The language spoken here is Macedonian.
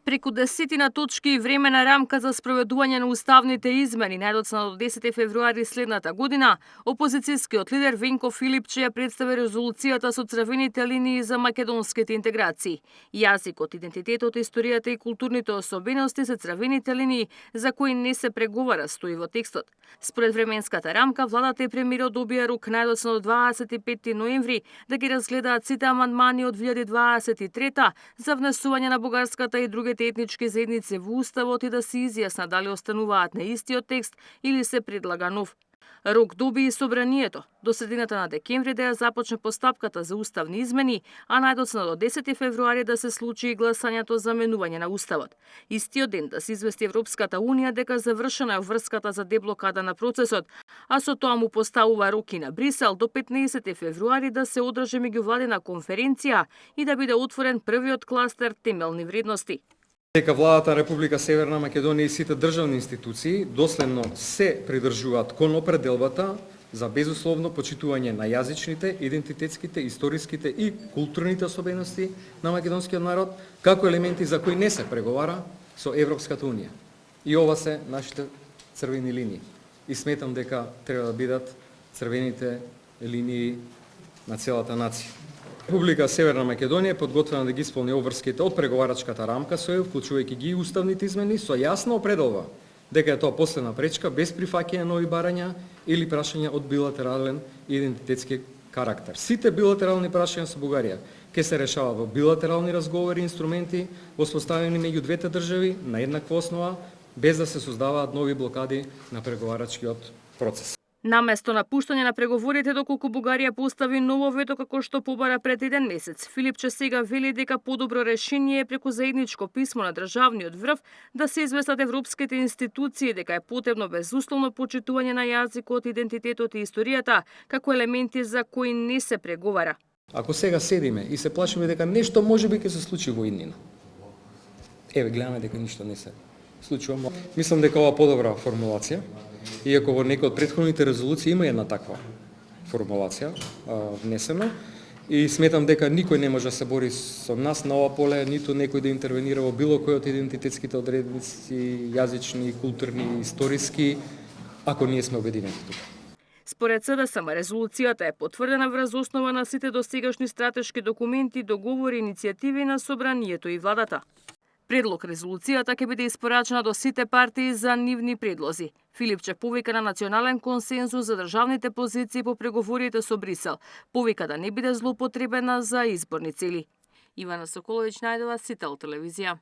Преку 10 точки и времена рамка за спроведување на уставните измени најдоцна до 10 февруари следната година, опозицијскиот лидер Венко Филипче ја представи резолуцијата со црвените линии за македонските интеграции. Јазикот, идентитетот, историјата и културните особености се црвените линии за кои не се преговара, стои во текстот. Според временската рамка, владата и премиерот добија рук најдоцна до 25 ноември да ги разгледаат сите амандмани од 2023 за внесување на бугарската и другите етнички заедници во Уставот и да се изјасна дали остануваат на истиот текст или се предлага нов. Рок доби и собранието до средината на декември да ја започне постапката за уставни измени, а најдоцна до 10 февруари да се случи и гласањето за менување на Уставот. Истиот ден да се извести Европската Унија дека завршена е врската за деблокада на процесот, а со тоа му поставува роки на Брисел до 15 февруари да се одржи меѓувладина конференција и да биде отворен првиот кластер темелни вредности. Дека владата на Република Северна Македонија и сите државни институции доследно се придржуваат кон определбата за безусловно почитување на јазичните, идентитетските, историските и културните особености на македонскиот народ, како елементи за кои не се преговара со Европската Унија. И ова се нашите црвени линии. И сметам дека треба да бидат црвените линии на целата нација. Република Северна Македонија е подготвена да ги исполни обврските од преговарачката рамка со ЕУ, вклучувајќи ги и уставните измени, со јасна определба дека е тоа последна пречка без прифаќање нови барања или прашања од билатерален идентитетски карактер. Сите билатерални прашања со Бугарија ќе се решаваат во билатерални разговори и инструменти воспоставени меѓу двете држави на еднаква основа, без да се создаваат нови блокади на преговарачкиот процес. Наместо напуштање на преговорите доколку Бугарија постави ново вето како што побара пред 1 месец, Филипче сега вели дека подобро решение е преку заедничко писмо на државниот врв да се известат европските институции дека е потребно безусловно почитување на јазикот, идентитетот и историјата како елементи за кои не се преговара. Ако сега седиме и се плашиме дека нешто можеби ќе се случи во иднина, гледаме дека ништо не се случува. Мислам дека ова подобра формулација, иако во некои од претходните резолуции има една таква формулација внесена, и сметам дека никој не може да се бори со нас на ова поле, ниту некој да интервенира во било кој од идентитетските одредници, јазични, културни, историски, ако ние сме обединети тука. Според СДСМ, резолуцијата е потврдена врз основа на сите досегашни стратешки документи, договори, иницијативи на собранието и владата. Предлог резолуцијата ќе биде испорачена до сите партии за нивни предлози. Филипче повика на национален консензус за државните позиции по преговорите со Брисел. Повика да не биде злоупотребена за изборни цели. Ивана Соколовиќ најдова, Сител телевизија.